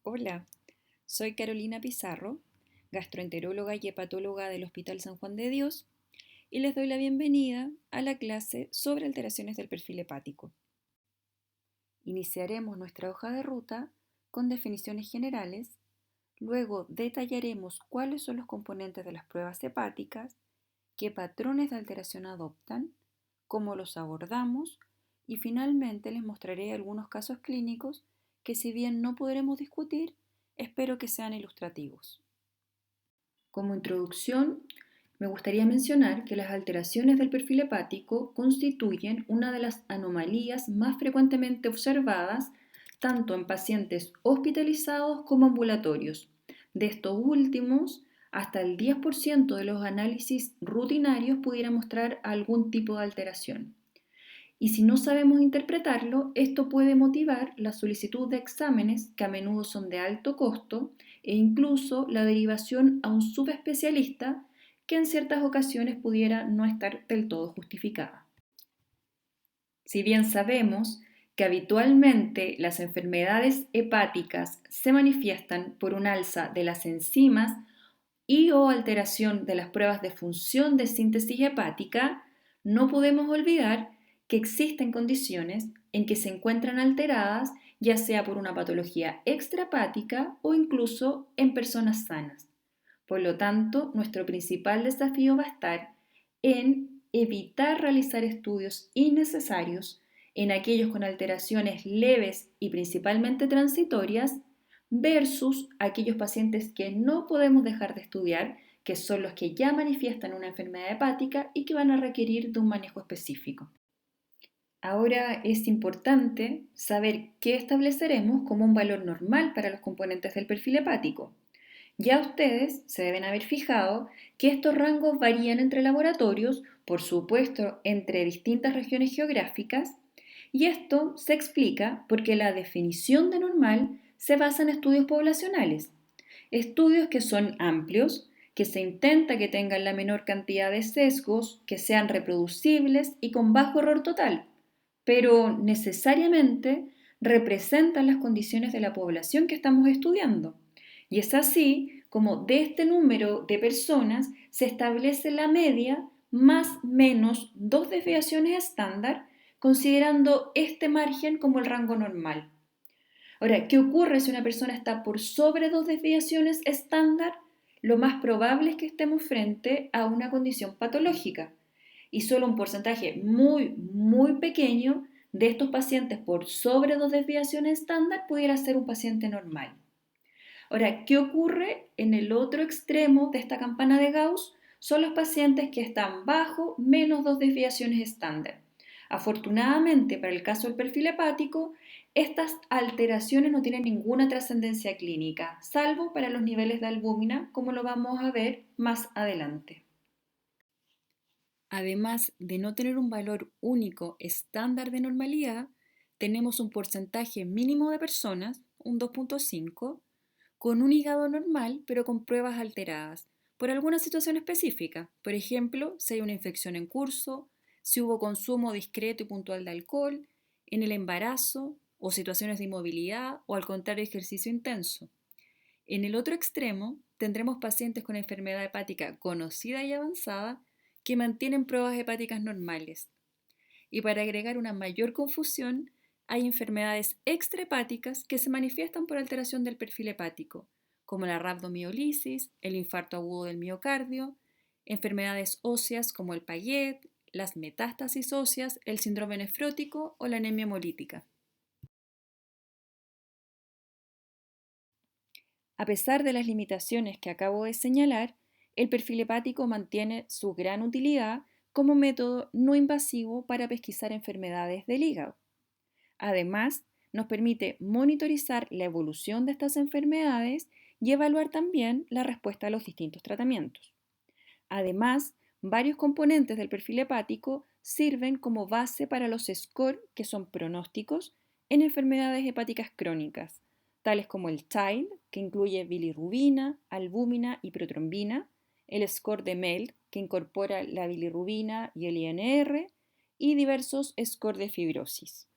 Hola, soy Carolina Pizarro, gastroenteróloga y hepatóloga del Hospital San Juan de Dios, y les doy la bienvenida a la clase sobre alteraciones del perfil hepático. Iniciaremos nuestra hoja de ruta con definiciones generales, luego detallaremos cuáles son los componentes de las pruebas hepáticas, qué patrones de alteración adoptan, cómo los abordamos y finalmente les mostraré algunos casos clínicos que, si bien no podremos discutir, espero que sean ilustrativos. Como introducción, me gustaría mencionar que las alteraciones del perfil hepático constituyen una de las anomalías más frecuentemente observadas tanto en pacientes hospitalizados como ambulatorios. De estos últimos, hasta el 10% de los análisis rutinarios pudiera mostrar algún tipo de alteración. Y si no sabemos interpretarlo, esto puede motivar la solicitud de exámenes que a menudo son de alto costo e incluso la derivación a un subespecialista que en ciertas ocasiones pudiera no estar del todo justificada. Si bien sabemos que habitualmente las enfermedades hepáticas se manifiestan por un alza de las enzimas y o alteración de las pruebas de función de síntesis hepática, no podemos olvidar que existen condiciones en que se encuentran alteradas, ya sea por una patología extrahepática o incluso en personas sanas. Por lo tanto, nuestro principal desafío va a estar en evitar realizar estudios innecesarios en aquellos con alteraciones leves y principalmente transitorias versus aquellos pacientes que no podemos dejar de estudiar, que son los que ya manifiestan una enfermedad hepática y que van a requerir de un manejo específico. Ahora es importante saber qué estableceremos como un valor normal para los componentes del perfil hepático. Ya ustedes se deben haber fijado que estos rangos varían entre laboratorios, por supuesto entre distintas regiones geográficas, y esto se explica porque la definición de normal se basa en estudios poblacionales, estudios que son amplios, que se intenta que tengan la menor cantidad de sesgos, que sean reproducibles y con bajo error total, pero necesariamente representan las condiciones de la población que estamos estudiando. Y es así como de este número de personas se establece la media más menos dos desviaciones estándar, considerando este margen como el rango normal. Ahora, ¿qué ocurre si una persona está por sobre dos desviaciones estándar? Lo más probable es que estemos frente a una condición patológica y solo un porcentaje muy pequeño de estos pacientes por sobre dos desviaciones estándar pudiera ser un paciente normal. Ahora, ¿qué ocurre en el otro extremo de esta campana de Gauss? Son los pacientes que están bajo menos dos desviaciones estándar. Afortunadamente, para el caso del perfil hepático, estas alteraciones no tienen ninguna trascendencia clínica, salvo para los niveles de albúmina, como lo vamos a ver más adelante. Además de no tener un valor único estándar de normalidad, tenemos un porcentaje mínimo de personas, un 2,5, con un hígado normal pero con pruebas alteradas por alguna situación específica. Por ejemplo, si hay una infección en curso, si hubo consumo discreto y puntual de alcohol, en el embarazo o situaciones de inmovilidad o al contrario ejercicio intenso. En el otro extremo, tendremos pacientes con enfermedad hepática conocida y avanzada que mantienen pruebas hepáticas normales. Y para agregar una mayor confusión, hay enfermedades extrahepáticas que se manifiestan por alteración del perfil hepático, como la rhabdomiolisis, el infarto agudo del miocardio, enfermedades óseas como el Payet, las metástasis óseas, el síndrome nefrótico o la anemia hemolítica. A pesar de las limitaciones que acabo de señalar, el perfil hepático mantiene su gran utilidad como método no invasivo para pesquisar enfermedades del hígado. Además, nos permite monitorizar la evolución de estas enfermedades y evaluar también la respuesta a los distintos tratamientos. Además, varios componentes del perfil hepático sirven como base para los score que son pronósticos en enfermedades hepáticas crónicas, tales como el TILE, que incluye bilirrubina, albúmina y protrombina, el score de MELD, que incorpora la bilirrubina y el INR, y diversos scores de fibrosis.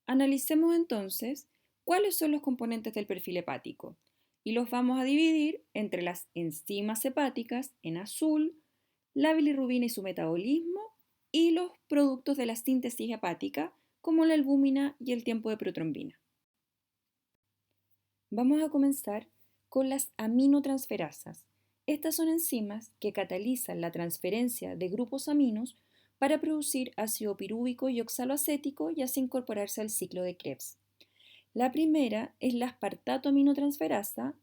Analicemos entonces ¿Cuáles son los componentes del perfil hepático? Y los vamos a dividir entre las enzimas hepáticas en azul, la bilirrubina y su metabolismo, y los productos de la síntesis hepática, como la albúmina y el tiempo de protrombina. Vamos a comenzar con las aminotransferasas. Estas son enzimas que catalizan la transferencia de grupos aminos para producir ácido pirúvico y oxaloacético y así incorporarse al ciclo de Krebs. La primera es la aspartato aminotransferasa,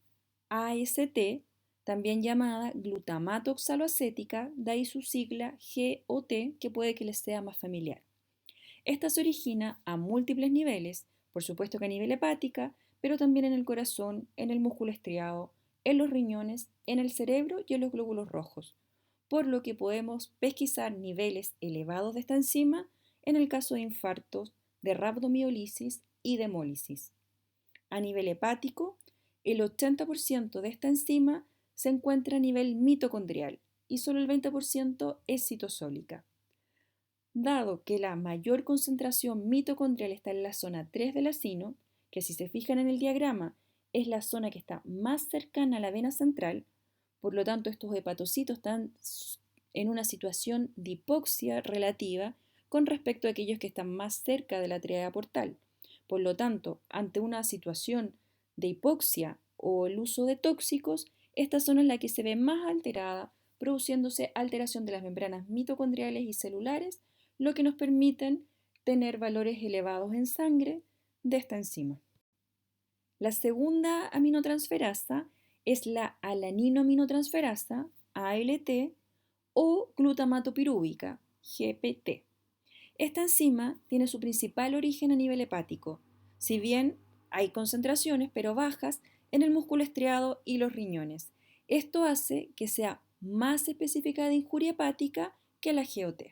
AST, también llamada glutamato oxaloacética, de ahí su sigla GOT, que puede que les sea más familiar. Esta se origina a múltiples niveles, por supuesto que a nivel hepática, pero también en el corazón, en el músculo estriado, en los riñones, en el cerebro y en los glóbulos rojos, por lo que podemos pesquisar niveles elevados de esta enzima en el caso de infartos, de rabdomiólisis y de hemólisis. A nivel hepático, el 80% de esta enzima se encuentra a nivel mitocondrial y solo el 20% es citosólica. Dado que la mayor concentración mitocondrial está en la zona 3 del acino, que si se fijan en el diagrama es la zona que está más cercana a la vena central, por lo tanto estos hepatocitos están en una situación de hipoxia relativa con respecto a aquellos que están más cerca de la tríada portal. Por lo tanto, ante una situación de hipoxia o el uso de tóxicos, esta zona es la que se ve más alterada, produciéndose alteración de las membranas mitocondriales y celulares, lo que nos permiten tener valores elevados en sangre de esta enzima. La segunda aminotransferasa es la alaninoaminotransferasa, ALT, o glutamato pirúvica, GPT. Esta enzima tiene su principal origen a nivel hepático, si bien hay concentraciones, pero bajas, en el músculo estriado y los riñones. Esto hace que sea más específica de injuria hepática que la GOT.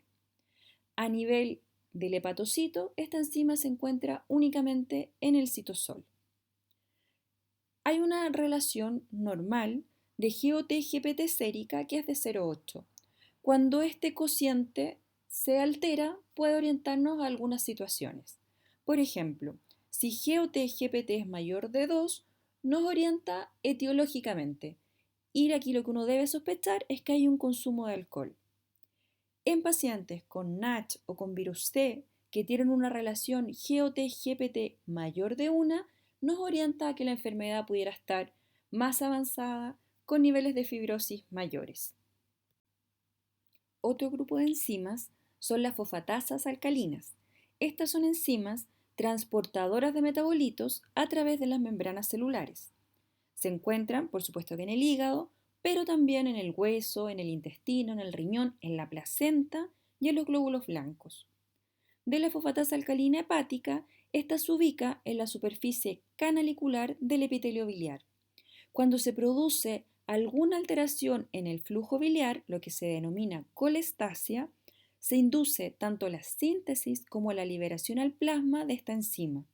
A nivel del hepatocito, esta enzima se encuentra únicamente en el citosol. Hay una relación normal de GOT-GPT sérica que es de 0,8. Cuando este cociente se altera, puede orientarnos a algunas situaciones. Por ejemplo, si GOT-GPT es mayor de 2, nos orienta etiológicamente. Y aquí lo que uno debe sospechar es que hay un consumo de alcohol. En pacientes con NASH o con virus C que tienen una relación GOT-GPT mayor de 1, nos orienta a que la enfermedad pudiera estar más avanzada con niveles de fibrosis mayores. Otro grupo de enzimas son las fosfatasas alcalinas. Estas son enzimas transportadoras de metabolitos a través de las membranas celulares. Se encuentran, por supuesto que en el hígado, pero también en el hueso, en el intestino, en el riñón, en la placenta y en los glóbulos blancos. De la fosfatasa alcalina hepática, esta se ubica en la superficie canalicular del epitelio biliar. Cuando se produce alguna alteración en el flujo biliar, lo que se denomina colestasia, se induce tanto la síntesis como la liberación al plasma de esta enzima.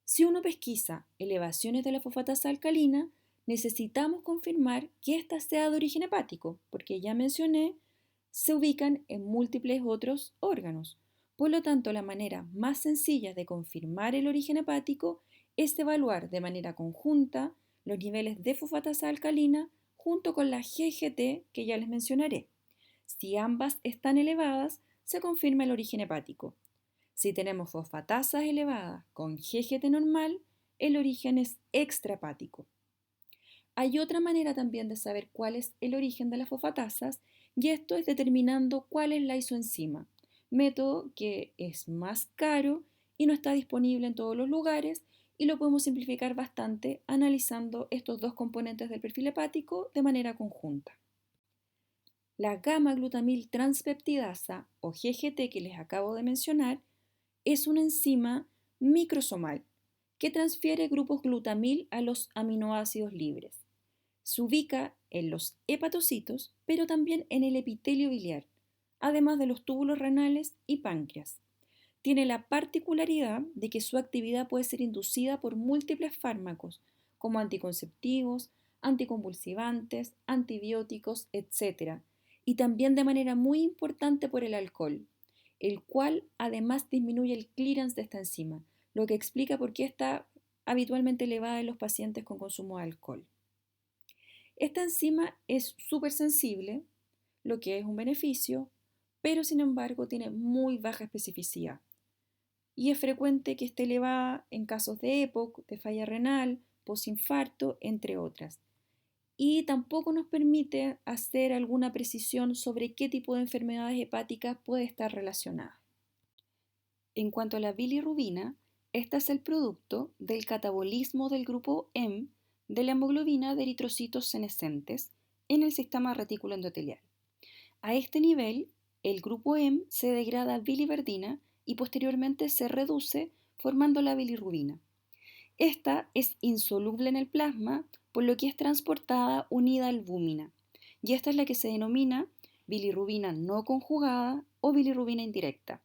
Si uno pesquisa elevaciones de la fosfatasa alcalina, necesitamos confirmar que ésta sea de origen hepático, porque ya mencioné, se ubican en múltiples otros órganos. Por lo tanto, la manera más sencilla de confirmar el origen hepático es evaluar de manera conjunta los niveles de fosfatasa alcalina junto con la GGT que ya les mencionaré. Si ambas están elevadas, se confirma el origen hepático. Si tenemos fosfatasas elevadas con GGT normal, el origen es extrahepático. Hay otra manera también de saber cuál es el origen de las fosfatasas y esto es determinando cuál es la isoenzima, método que es más caro y no está disponible en todos los lugares y lo podemos simplificar bastante analizando estos dos componentes del perfil hepático de manera conjunta. La gamma-glutamil transpeptidasa o GGT que les acabo de mencionar es una enzima microsomal que transfiere grupos glutamil a los aminoácidos libres. Se ubica en los hepatocitos, pero también en el epitelio biliar, además de los túbulos renales y páncreas. Tiene la particularidad de que su actividad puede ser inducida por múltiples fármacos, como anticonceptivos, anticonvulsivantes, antibióticos, etc. Y también de manera muy importante por el alcohol, el cual además disminuye el clearance de esta enzima, lo que explica por qué está habitualmente elevada en los pacientes con consumo de alcohol. Esta enzima es súper sensible, lo que es un beneficio, pero sin embargo tiene muy baja especificidad y es frecuente que esté elevada en casos de EPOC, de falla renal, posinfarto, entre otras. Y tampoco nos permite hacer alguna precisión sobre qué tipo de enfermedades hepáticas puede estar relacionada. En cuanto a la bilirrubina, esta es el producto del catabolismo del grupo M de la hemoglobina de eritrocitos senescentes en el sistema retículo endotelial. A este nivel, el grupo M se degrada a biliverdina y posteriormente se reduce formando la bilirrubina. Esta es insoluble en el plasma, por lo que es transportada unida a albúmina, y esta es la que se denomina bilirrubina no conjugada o bilirrubina indirecta.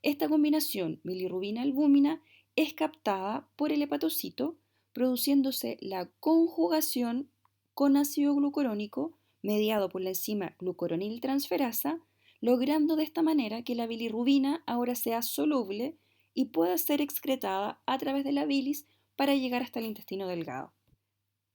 Esta combinación bilirrubina-albúmina es captada por el hepatocito, produciéndose la conjugación con ácido glucurónico mediado por la enzima glucuroniltransferasa, logrando de esta manera que la bilirrubina ahora sea soluble y pueda ser excretada a través de la bilis para llegar hasta el intestino delgado.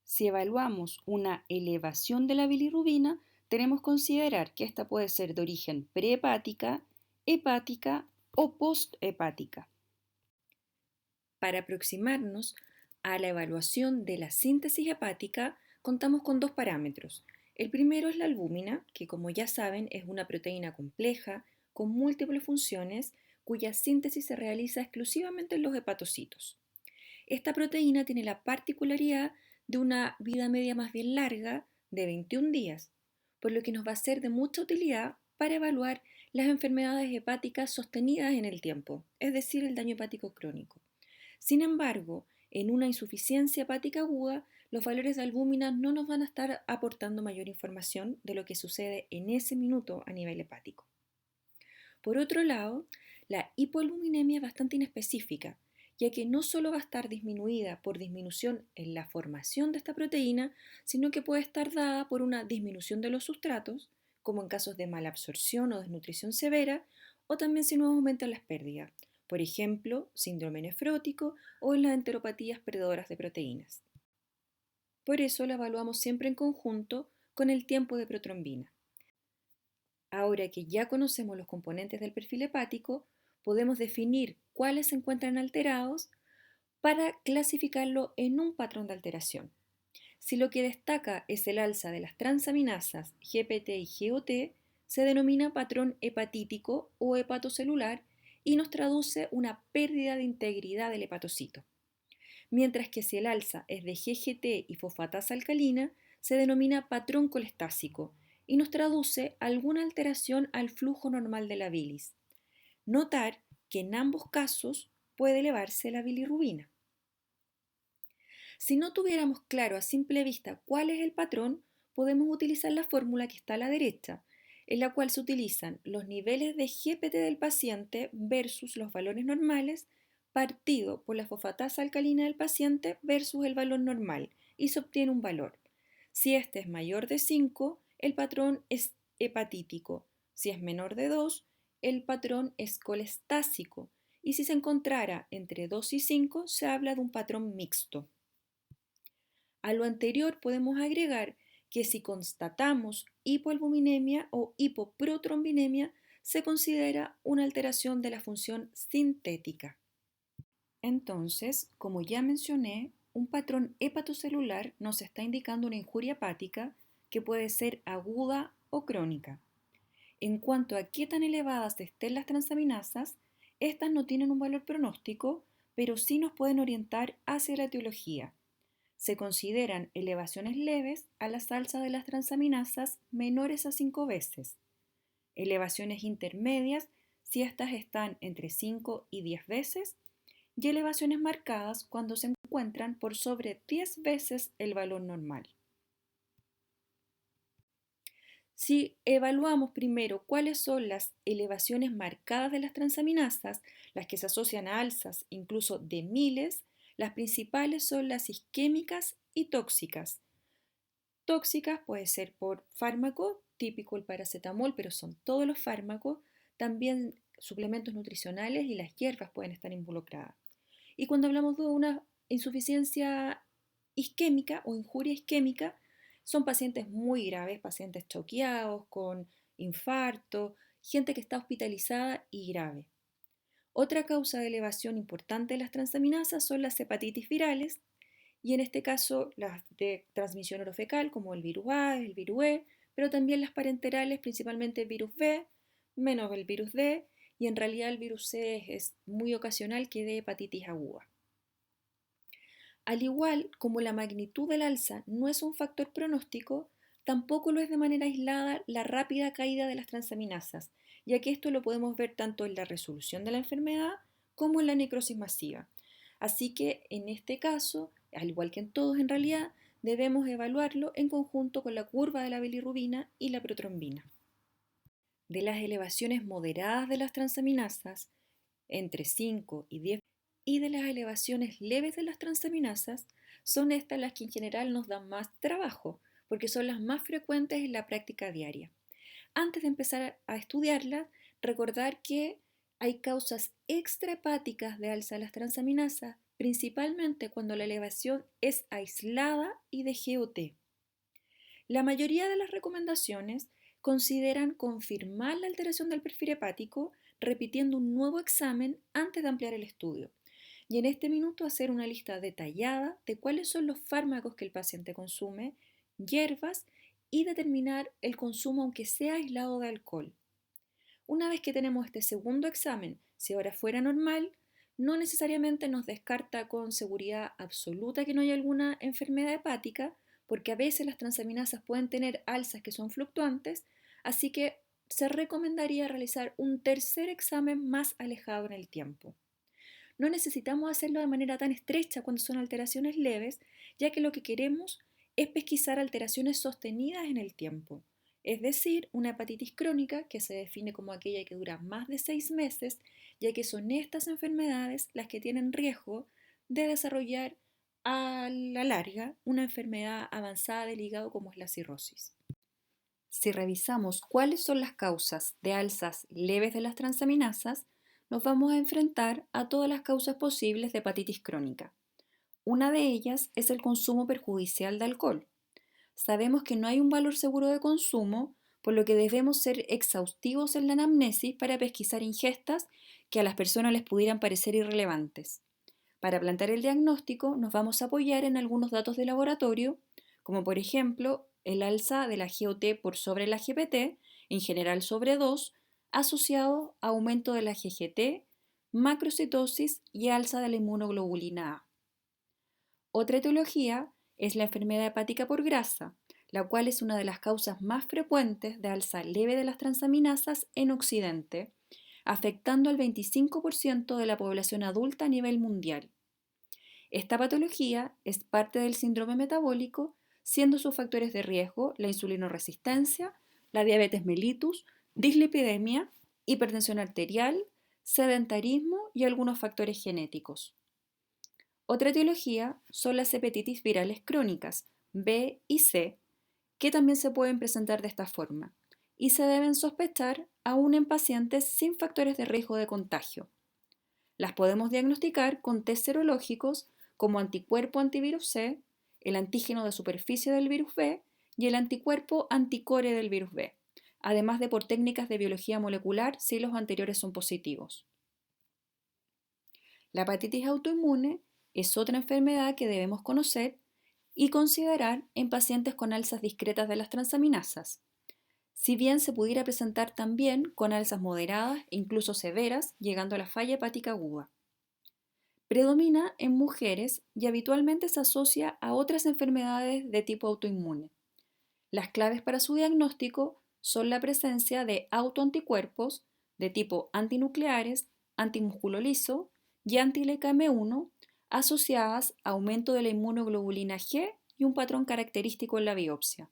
Si evaluamos una elevación de la bilirrubina, tenemos que considerar que esta puede ser de origen prehepática, hepática o posthepática. Para aproximarnos a la evaluación de la síntesis hepática, contamos con dos parámetros. El primero es la albúmina, que como ya saben es una proteína compleja con múltiples funciones cuya síntesis se realiza exclusivamente en los hepatocitos. Esta proteína tiene la particularidad de una vida media más bien larga, de 21 días, por lo que nos va a ser de mucha utilidad para evaluar las enfermedades hepáticas sostenidas en el tiempo, es decir, el daño hepático crónico. Sin embargo, en una insuficiencia hepática aguda, los valores de albúmina no nos van a estar aportando mayor información de lo que sucede en ese minuto a nivel hepático. Por otro lado, la hipoalbuminemia es bastante inespecífica, ya que no solo va a estar disminuida por disminución en la formación de esta proteína, sino que puede estar dada por una disminución de los sustratos, como en casos de malabsorción o desnutrición severa, o también si no aumentan las pérdidas, por ejemplo, síndrome nefrótico o en las enteropatías perdedoras de proteínas. Por eso la evaluamos siempre en conjunto con el tiempo de protrombina. Ahora que ya conocemos los componentes del perfil hepático, podemos definir cuáles se encuentran alterados para clasificarlo en un patrón de alteración. Si lo que destaca es el alza de las transaminasas GPT y GOT, se denomina patrón hepatítico o hepatocelular y nos traduce una pérdida de integridad del hepatocito. Mientras que si el alza es de GGT y fosfatasa alcalina, se denomina patrón colestásico y nos traduce alguna alteración al flujo normal de la bilis. Notar que en ambos casos puede elevarse la bilirrubina. Si no tuviéramos claro a simple vista cuál es el patrón, podemos utilizar la fórmula que está a la derecha, en la cual se utilizan los niveles de GPT del paciente versus los valores normales partido por la fosfatasa alcalina del paciente versus el valor normal y se obtiene un valor. Si este es mayor de 5, el patrón es hepatítico. Si es menor de 2, el patrón es colestásico. Y si se encontrara entre 2 y 5, se habla de un patrón mixto. A lo anterior podemos agregar que si constatamos hipoalbuminemia o hipoprotrombinemia, se considera una alteración de la función sintética. Entonces, como ya mencioné, un patrón hepatocelular nos está indicando una injuria hepática que puede ser aguda o crónica. En cuanto a qué tan elevadas estén las transaminasas, estas no tienen un valor pronóstico, pero sí nos pueden orientar hacia la etiología. Se consideran elevaciones leves a la alza de las transaminasas menores a 5 veces, elevaciones intermedias si estas están entre 5 y 10 veces, y elevaciones marcadas cuando se encuentran por sobre 10 veces el valor normal. Si evaluamos primero cuáles son las elevaciones marcadas de las transaminasas, las que se asocian a alzas incluso de miles, las principales son las isquémicas y tóxicas. Tóxicas puede ser por fármaco, típico el paracetamol, pero son todos los fármacos, también suplementos nutricionales y las hierbas pueden estar involucradas. Y cuando hablamos de una insuficiencia isquémica o injuria isquémica, son pacientes muy graves, pacientes choqueados, con infarto, gente que está hospitalizada y grave. Otra causa de elevación importante de las transaminasas son las hepatitis virales, y en este caso las de transmisión orofecal, como el virus A, el virus E, pero también las parenterales, principalmente el virus B, menos el virus D, y en realidad el virus C es muy ocasional que dé hepatitis aguda. Al igual como la magnitud del alza no es un factor pronóstico, tampoco lo es de manera aislada la rápida caída de las transaminasas, ya que esto lo podemos ver tanto en la resolución de la enfermedad como en la necrosis masiva. Así que en este caso, al igual que en todos en realidad, debemos evaluarlo en conjunto con la curva de la bilirrubina y la protrombina. De las elevaciones moderadas de las transaminasas, entre 5 y 10, y de las elevaciones leves de las transaminasas, son estas las que en general nos dan más trabajo, porque son las más frecuentes en la práctica diaria. Antes de empezar a estudiarlas, recordar que hay causas extrahepáticas de alza de las transaminasas, principalmente cuando la elevación es aislada y de GOT. La mayoría de las recomendaciones consideran confirmar la alteración del perfil hepático repitiendo un nuevo examen antes de ampliar el estudio. Y en este minuto hacer una lista detallada de cuáles son los fármacos que el paciente consume, hierbas y determinar el consumo aunque sea aislado de alcohol. Una vez que tenemos este segundo examen, si ahora fuera normal, no necesariamente nos descarta con seguridad absoluta que no hay alguna enfermedad hepática, porque a veces las transaminasas pueden tener alzas que son fluctuantes, así que se recomendaría realizar un tercer examen más alejado en el tiempo. No necesitamos hacerlo de manera tan estrecha cuando son alteraciones leves, ya que lo que queremos es pesquisar alteraciones sostenidas en el tiempo. Es decir, una hepatitis crónica que se define como aquella que dura más de 6 meses, ya que son estas enfermedades las que tienen riesgo de desarrollar a la larga una enfermedad avanzada del hígado como es la cirrosis. Si revisamos cuáles son las causas de alzas leves de las transaminasas, nos vamos a enfrentar a todas las causas posibles de hepatitis crónica. Una de ellas es el consumo perjudicial de alcohol. Sabemos que no hay un valor seguro de consumo, por lo que debemos ser exhaustivos en la anamnesis para pesquisar ingestas que a las personas les pudieran parecer irrelevantes. Para plantear el diagnóstico nos vamos a apoyar en algunos datos de laboratorio, como por ejemplo el alza de la GOT por sobre la GPT, en general sobre 2, asociado a aumento de la GGT, macrocitosis y alza de la inmunoglobulina A. Otra etiología es la enfermedad hepática por grasa, la cual es una de las causas más frecuentes de alza leve de las transaminasas en Occidente, afectando al 25% de la población adulta a nivel mundial. Esta patología es parte del síndrome metabólico, siendo sus factores de riesgo la insulinoresistencia, la diabetes mellitus, dislipidemia, hipertensión arterial, sedentarismo y algunos factores genéticos. Otra etiología son las hepatitis virales crónicas, B y C, que también se pueden presentar de esta forma y se deben sospechar aún en pacientes sin factores de riesgo de contagio. Las podemos diagnosticar con test serológicos como anticuerpo antivirus C, el antígeno de superficie del virus B y el anticuerpo anticore del virus B, además de por técnicas de biología molecular si los anteriores son positivos. La hepatitis autoinmune es otra enfermedad que debemos conocer y considerar en pacientes con alzas discretas de las transaminasas, si bien se pudiera presentar también con alzas moderadas e incluso severas, llegando a la falla hepática aguda. Predomina en mujeres y habitualmente se asocia a otras enfermedades de tipo autoinmune. Las claves para su diagnóstico son la presencia de autoanticuerpos de tipo antinucleares, antimusculo liso y anti-LKM1 asociadas a aumento de la inmunoglobulina G y un patrón característico en la biopsia.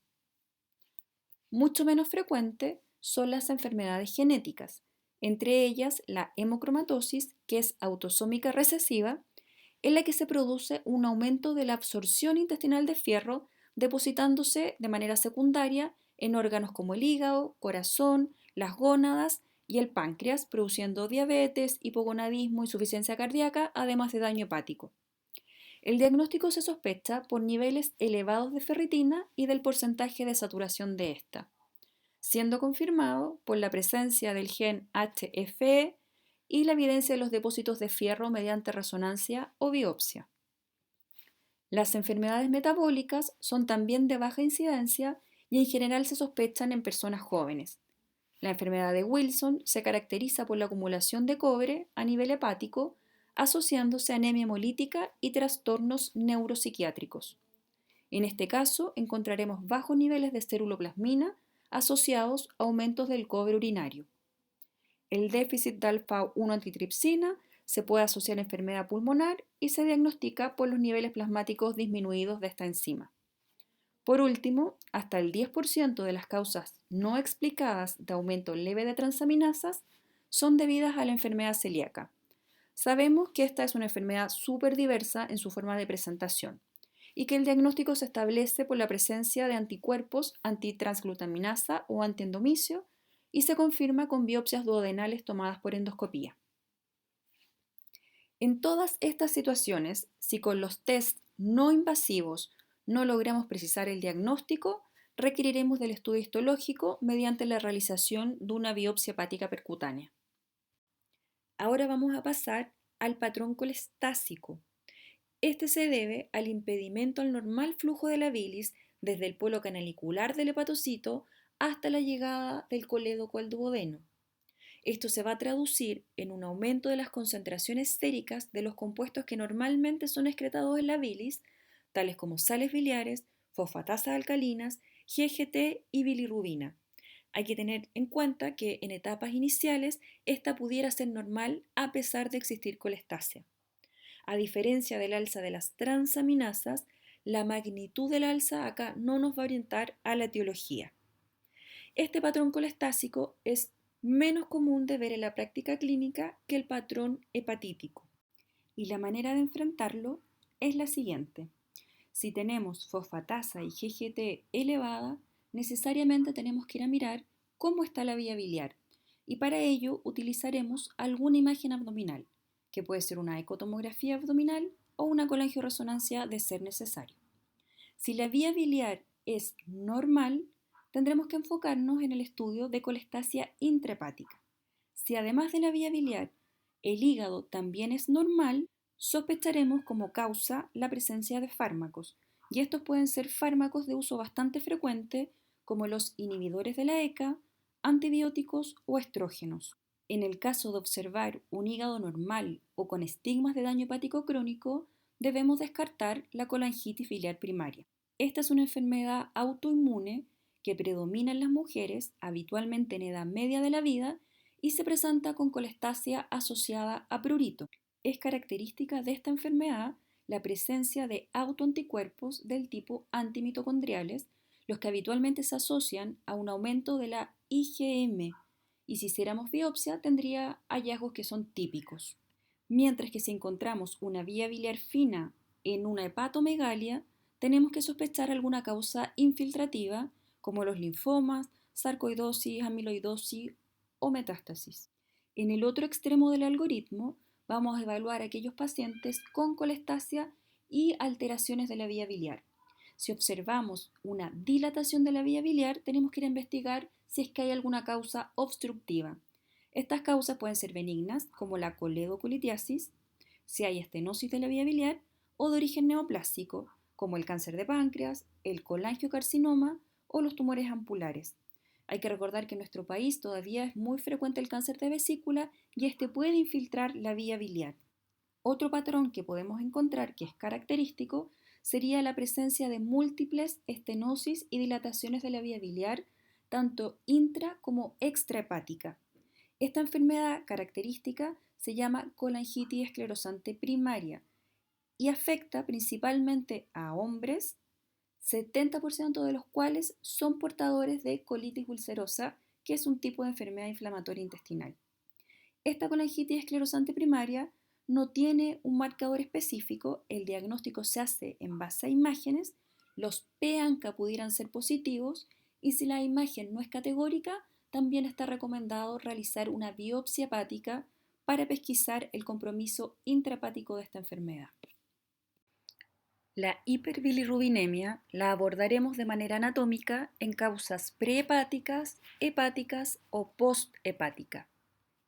Mucho menos frecuente son las enfermedades genéticas, entre ellas la hemocromatosis, que es autosómica recesiva, en la que se produce un aumento de la absorción intestinal de fierro, depositándose de manera secundaria en órganos como el hígado, corazón, las gónadas y el páncreas, produciendo diabetes, hipogonadismo, insuficiencia cardíaca, además de daño hepático. El diagnóstico se sospecha por niveles elevados de ferritina y del porcentaje de saturación de esta, siendo confirmado por la presencia del gen HFE y la evidencia de los depósitos de fierro mediante resonancia o biopsia. Las enfermedades metabólicas son también de baja incidencia y en general se sospechan en personas jóvenes. La enfermedad de Wilson se caracteriza por la acumulación de cobre a nivel hepático, asociándose a anemia hemolítica y trastornos neuropsiquiátricos. En este caso, encontraremos bajos niveles de ceruloplasmina asociados a aumentos del cobre urinario. El déficit de alfa-1 antitripsina se puede asociar a enfermedad pulmonar y se diagnostica por los niveles plasmáticos disminuidos de esta enzima. Por último, hasta el 10% de las causas no explicadas de aumento leve de transaminasas son debidas a la enfermedad celíaca. Sabemos que esta es una enfermedad súper diversa en su forma de presentación y que el diagnóstico se establece por la presencia de anticuerpos antitransglutaminasa o antiendomicio y se confirma con biopsias duodenales tomadas por endoscopía. En todas estas situaciones, si con los test no invasivos no logramos precisar el diagnóstico, requeriremos del estudio histológico mediante la realización de una biopsia hepática percutánea. Ahora vamos a pasar al patrón colestásico. Este se debe al impedimento al normal flujo de la bilis desde el polo canalicular del hepatocito hasta la llegada del colédoco al duodeno. Esto se va a traducir en un aumento de las concentraciones séricas de los compuestos que normalmente son excretados en la bilis, tales como sales biliares, fosfatasas alcalinas, GGT y bilirrubina. Hay que tener en cuenta que en etapas iniciales esta pudiera ser normal a pesar de existir colestasia. A diferencia del alza de las transaminasas, la magnitud del alza acá no nos va a orientar a la etiología. Este patrón colestásico es menos común de ver en la práctica clínica que el patrón hepatítico. Y la manera de enfrentarlo es la siguiente. Si tenemos fosfatasa y GGT elevada, necesariamente tenemos que ir a mirar cómo está la vía biliar. Y para ello utilizaremos alguna imagen abdominal, que puede ser una ecotomografía abdominal o una colangioresonancia de ser necesario. Si la vía biliar es normal, tendremos que enfocarnos en el estudio de colestasia intrahepática. Si además de la vía biliar el hígado también es normal, sospecharemos como causa la presencia de fármacos, y estos pueden ser fármacos de uso bastante frecuente como los inhibidores de la ECA, antibióticos o estrógenos. En el caso de observar un hígado normal o con estigmas de daño hepático crónico, debemos descartar la colangitis biliar primaria. Esta es una enfermedad autoinmune que predomina en las mujeres, habitualmente en edad media de la vida, y se presenta con colestasia asociada a prurito. Es característica de esta enfermedad la presencia de autoanticuerpos del tipo antimitocondriales, los que habitualmente se asocian a un aumento de la IgM, y si hiciéramos biopsia tendría hallazgos que son típicos. Mientras que si encontramos una vía biliar fina en una hepatomegalia, tenemos que sospechar alguna causa infiltrativa como los linfomas, sarcoidosis, amiloidosis o metástasis. En el otro extremo del algoritmo vamos a evaluar a aquellos pacientes con colestasia y alteraciones de la vía biliar. Si observamos una dilatación de la vía biliar, tenemos que ir a investigar si es que hay alguna causa obstructiva. Estas causas pueden ser benignas, como la coledocolitiasis, si hay estenosis de la vía biliar, o de origen neoplásico, como el cáncer de páncreas, el colangiocarcinoma o los tumores ampulares. Hay que recordar que en nuestro país todavía es muy frecuente el cáncer de vesícula y este puede infiltrar la vía biliar. Otro patrón que podemos encontrar que es característico sería la presencia de múltiples estenosis y dilataciones de la vía biliar, tanto intra como extrahepática. Esta enfermedad característica se llama colangitis esclerosante primaria y afecta principalmente a hombres, 70% de los cuales son portadores de colitis ulcerosa, que es un tipo de enfermedad inflamatoria intestinal. Esta colangitis esclerosante primaria no tiene un marcador específico, el diagnóstico se hace en base a imágenes, los PANCA pudieran ser positivos y si la imagen no es categórica, también está recomendado realizar una biopsia hepática para pesquisar el compromiso intrahepático de esta enfermedad. La hiperbilirrubinemia la abordaremos de manera anatómica en causas prehepáticas, hepáticas o posthepática.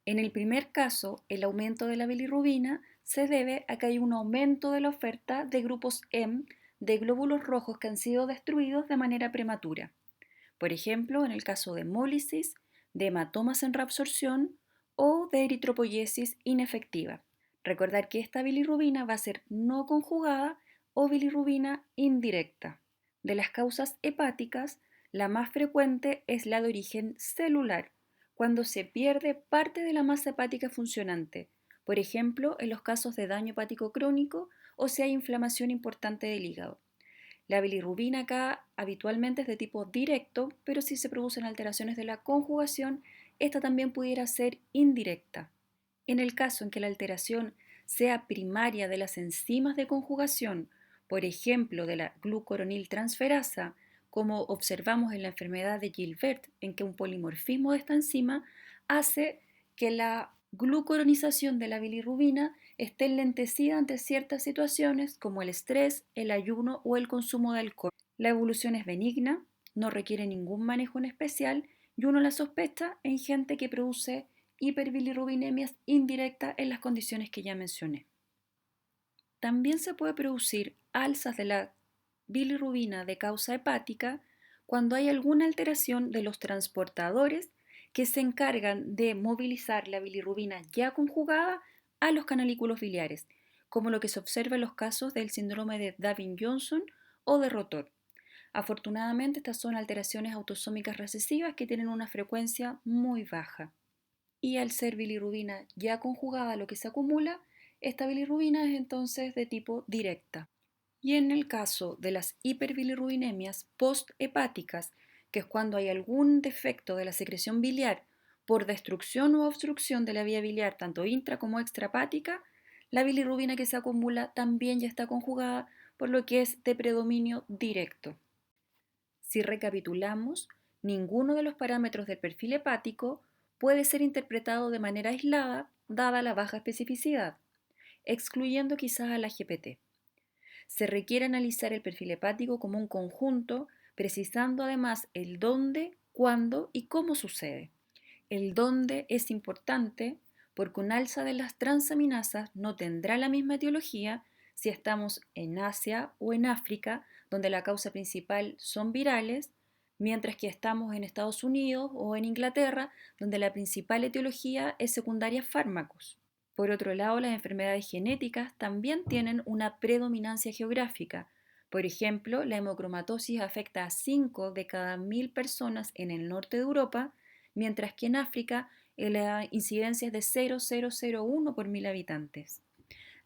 En el primer caso, el aumento de la bilirrubina se debe a que hay un aumento de la oferta de grupos M de glóbulos rojos que han sido destruidos de manera prematura. Por ejemplo, en el caso de hemólisis, de hematomas en reabsorción o de eritropoyesis inefectiva. Recordar que esta bilirrubina va a ser no conjugada o bilirrubina indirecta. De las causas hepáticas, la más frecuente es la de origen celular, cuando se pierde parte de la masa hepática funcionante, por ejemplo, en los casos de daño hepático crónico o si hay inflamación importante del hígado. La bilirrubina acá habitualmente es de tipo directo, pero si se producen alteraciones de la conjugación, esta también pudiera ser indirecta. En el caso en que la alteración sea primaria de las enzimas de conjugación, por ejemplo, de la glucoroniltransferasa, como observamos en la enfermedad de Gilbert, en que un polimorfismo de esta enzima hace que la glucoronización de la bilirrubina esté enlentecida ante ciertas situaciones como el estrés, el ayuno o el consumo de alcohol. La evolución es benigna, no requiere ningún manejo en especial y uno la sospecha en gente que produce hiperbilirrubinemias indirectas en las condiciones que ya mencioné. También se puede producir alzas de la bilirrubina de causa hepática cuando hay alguna alteración de los transportadores que se encargan de movilizar la bilirrubina ya conjugada a los canalículos biliares, como lo que se observa en los casos del síndrome de Davin-Johnson o de Rotor. Afortunadamente, estas son alteraciones autosómicas recesivas que tienen una frecuencia muy baja. Y al ser bilirrubina ya conjugada a lo que se acumula, esta bilirrubina es entonces de tipo directa. Y en el caso de las hiperbilirrubinemias posthepáticas, que es cuando hay algún defecto de la secreción biliar por destrucción o obstrucción de la vía biliar, tanto intra como extrahepática, la bilirrubina que se acumula también ya está conjugada, por lo que es de predominio directo. Si recapitulamos, ninguno de los parámetros del perfil hepático puede ser interpretado de manera aislada dada la baja especificidad, excluyendo quizás a la GPT. Se requiere analizar el perfil hepático como un conjunto, precisando además el dónde, cuándo y cómo sucede. El dónde es importante porque un alza de las transaminasas no tendrá la misma etiología si estamos en Asia o en África, donde la causa principal son virales, mientras que estamos en Estados Unidos o en Inglaterra, donde la principal etiología es secundaria a fármacos. Por otro lado, las enfermedades genéticas también tienen una predominancia geográfica. Por ejemplo, la hemocromatosis afecta a 5 de cada 1000 personas en el norte de Europa, mientras que en África la incidencia es de 0,001 por 1000 habitantes.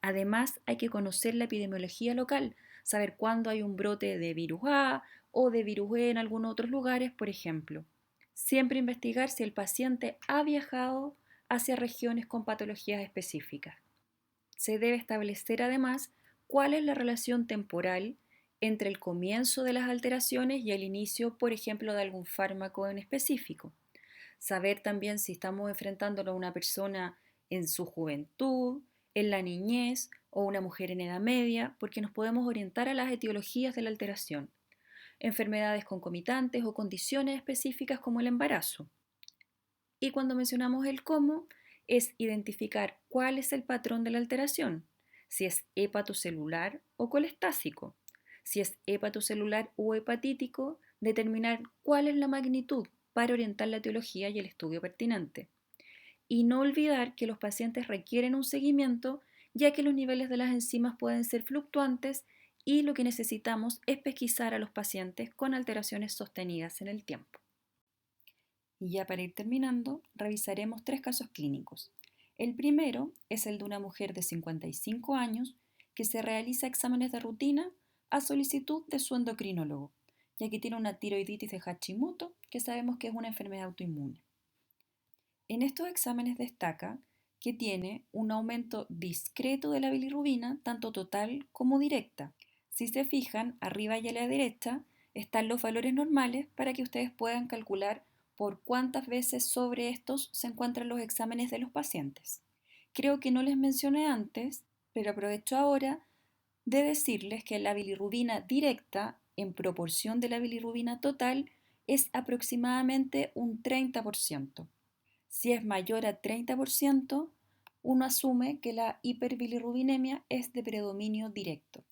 Además, hay que conocer la epidemiología local, saber cuándo hay un brote de virus A o de virus E en algunos otros lugares, por ejemplo. Siempre investigar si el paciente ha viajado hacia regiones con patologías específicas. Se debe establecer además cuál es la relación temporal entre el comienzo de las alteraciones y el inicio, por ejemplo, de algún fármaco en específico. Saber también si estamos enfrentándolo a una persona en su juventud, en la niñez o una mujer en edad media, porque nos podemos orientar a las etiologías de la alteración, enfermedades concomitantes o condiciones específicas como el embarazo. Y cuando mencionamos el cómo, es identificar cuál es el patrón de la alteración, si es hepatocelular o colestásico. Si es hepatocelular o hepatítico, determinar cuál es la magnitud para orientar la etiología y el estudio pertinente. Y no olvidar que los pacientes requieren un seguimiento, ya que los niveles de las enzimas pueden ser fluctuantes y lo que necesitamos es pesquisar a los pacientes con alteraciones sostenidas en el tiempo. Y ya para ir terminando, revisaremos 3 casos clínicos. El primero es el de una mujer de 55 años que se realiza exámenes de rutina a solicitud de su endocrinólogo, ya que tiene una tiroiditis de Hashimoto, que sabemos que es una enfermedad autoinmune. En estos exámenes destaca que tiene un aumento discreto de la bilirrubina, tanto total como directa. Si se fijan, arriba y a la derecha están los valores normales para que ustedes puedan calcular por cuántas veces sobre estos se encuentran los exámenes de los pacientes. Creo que no les mencioné antes, pero aprovecho ahora de decirles que la bilirrubina directa en proporción de la bilirrubina total es aproximadamente un 30%. Si es mayor a 30%, uno asume que la hiperbilirrubinemia es de predominio directo.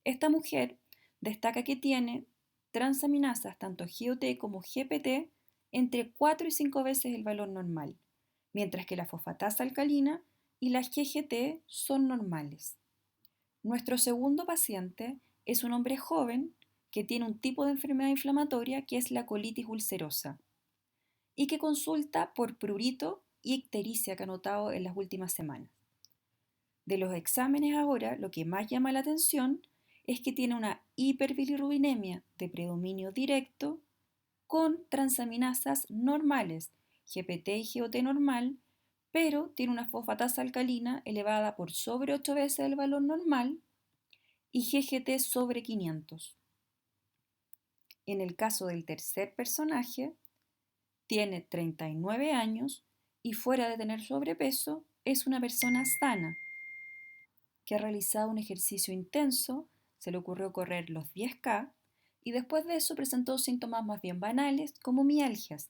Esta mujer destaca que tiene transaminasas tanto GOT como GPT entre 4 y 5 veces el valor normal, mientras que la fosfatasa alcalina y la GGT son normales. Nuestro segundo paciente es un hombre joven que tiene un tipo de enfermedad inflamatoria que es la colitis ulcerosa y que consulta por prurito y ictericia que ha notado en las últimas semanas. De los exámenes ahora, lo que más llama la atención es que tiene una hiperbilirrubinemia de predominio directo con transaminasas normales, GPT y GOT normal, pero tiene una fosfatasa alcalina elevada por sobre 8 veces el valor normal y GGT sobre 500. En el caso del tercer personaje, tiene 39 años y fuera de tener sobrepeso, es una persona sana que ha realizado un ejercicio intenso, se le ocurrió correr los 10K y después de eso presentó síntomas más bien banales como mialgias.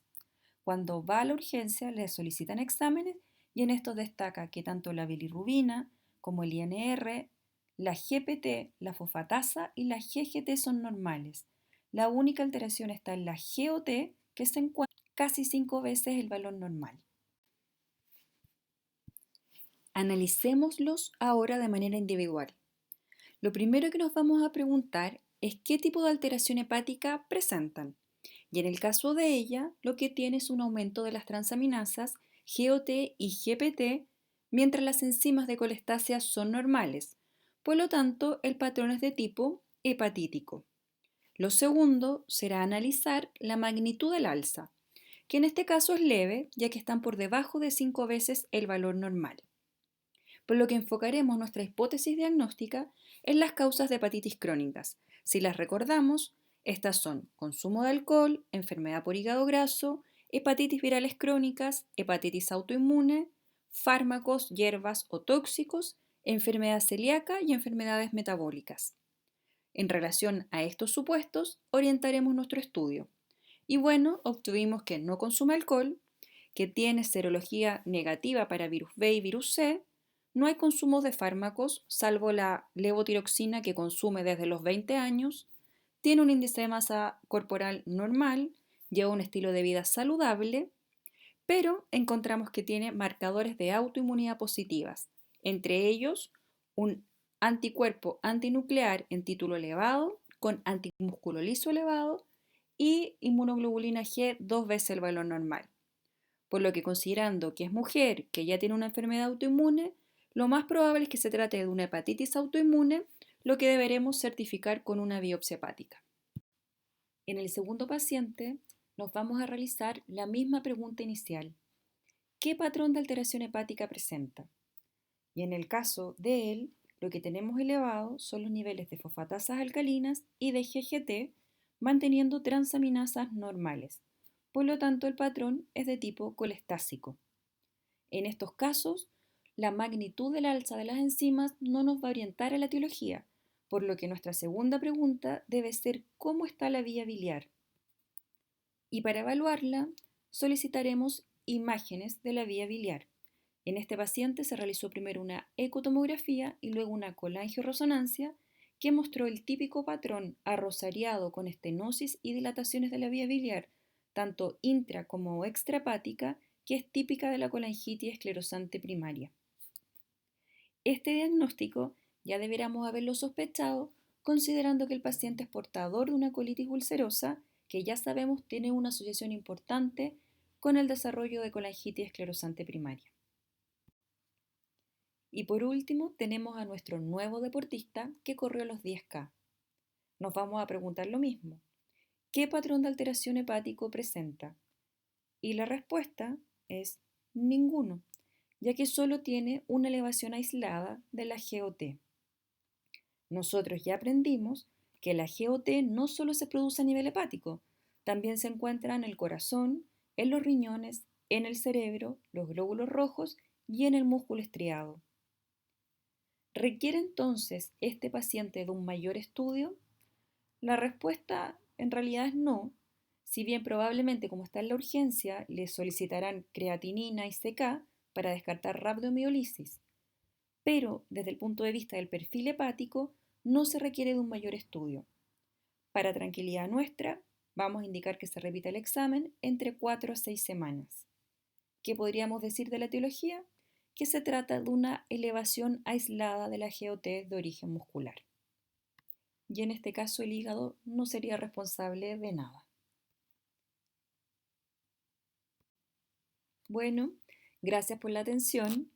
Cuando va a la urgencia le solicitan exámenes y en estos destaca que tanto la bilirrubina como el INR, la GPT, la fosfatasa y la GGT son normales. La única alteración está en la GOT que se encuentra casi 5 veces el valor normal. Analicémoslos ahora de manera individual. Lo primero que nos vamos a preguntar es qué tipo de alteración hepática presentan. Y en el caso de ella, lo que tiene es un aumento de las transaminasas GOT y GPT, mientras las enzimas de colestácea son normales. Por lo tanto, el patrón es de tipo hepatítico. Lo segundo será analizar la magnitud del alza, que en este caso es leve, ya que están por debajo de 5 veces el valor normal. Por lo que enfocaremos nuestra hipótesis diagnóstica en las causas de hepatitis crónicas. Si las recordamos, estas son consumo de alcohol, enfermedad por hígado graso, hepatitis virales crónicas, hepatitis autoinmune, fármacos, hierbas o tóxicos, enfermedad celíaca y enfermedades metabólicas. En relación a estos supuestos, orientaremos nuestro estudio. Y bueno, obtuvimos que no consume alcohol, que tiene serología negativa para virus B y virus C, no hay consumo de fármacos, salvo la levotiroxina que consume desde los 20 años, tiene un índice de masa corporal normal, lleva un estilo de vida saludable, pero encontramos que tiene marcadores de autoinmunidad positivas, entre ellos un anticuerpo antinuclear en título elevado, con antimúsculo liso elevado y inmunoglobulina G 2 veces el valor normal. Por lo que considerando que es mujer, que ya tiene una enfermedad autoinmune, lo más probable es que se trate de una hepatitis autoinmune, lo que deberemos certificar con una biopsia hepática. En el segundo paciente, nos vamos a realizar la misma pregunta inicial. ¿Qué patrón de alteración hepática presenta? Y en el caso de él, lo que tenemos elevado son los niveles de fosfatasas alcalinas y de GGT, manteniendo transaminasas normales. Por lo tanto, el patrón es de tipo colestásico. En estos casos, la magnitud del alza de las enzimas no nos va a orientar a la etiología, por lo que nuestra segunda pregunta debe ser ¿cómo está la vía biliar? Y para evaluarla, solicitaremos imágenes de la vía biliar. En este paciente se realizó primero una ecotomografía y luego una colangioresonancia que mostró el típico patrón arrosariado con estenosis y dilataciones de la vía biliar, tanto intra como extrahepática, que es típica de la colangitis esclerosante primaria. Este diagnóstico ya deberíamos haberlo sospechado considerando que el paciente es portador de una colitis ulcerosa que ya sabemos tiene una asociación importante con el desarrollo de colangitis esclerosante primaria. Y por último tenemos a nuestro nuevo deportista que corrió los 10K. Nos vamos a preguntar lo mismo. ¿Qué patrón de alteración hepático presenta? Y la respuesta es ninguno, ya que solo tiene una elevación aislada de la GOT. Nosotros ya aprendimos que la GOT no solo se produce a nivel hepático, también se encuentra en el corazón en los riñones, en el cerebro, los glóbulos rojos y en el músculo estriado. ¿Requiere entonces este paciente de un mayor estudio? La respuesta en realidad es no, si bien probablemente como está en la urgencia le solicitarán creatinina y CK para descartar rabdomiólisis, pero desde el punto de vista del perfil hepático no se requiere de un mayor estudio. Para tranquilidad nuestra, vamos a indicar que se repita el examen entre 4 a 6 semanas. ¿Qué podríamos decir de la etiología? Que se trata de una elevación aislada de la GOT de origen muscular. Y en este caso el hígado no sería responsable de nada. Bueno, gracias por la atención.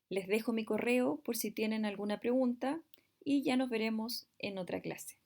Les dejo mi correo por si tienen alguna pregunta y ya nos veremos en otra clase.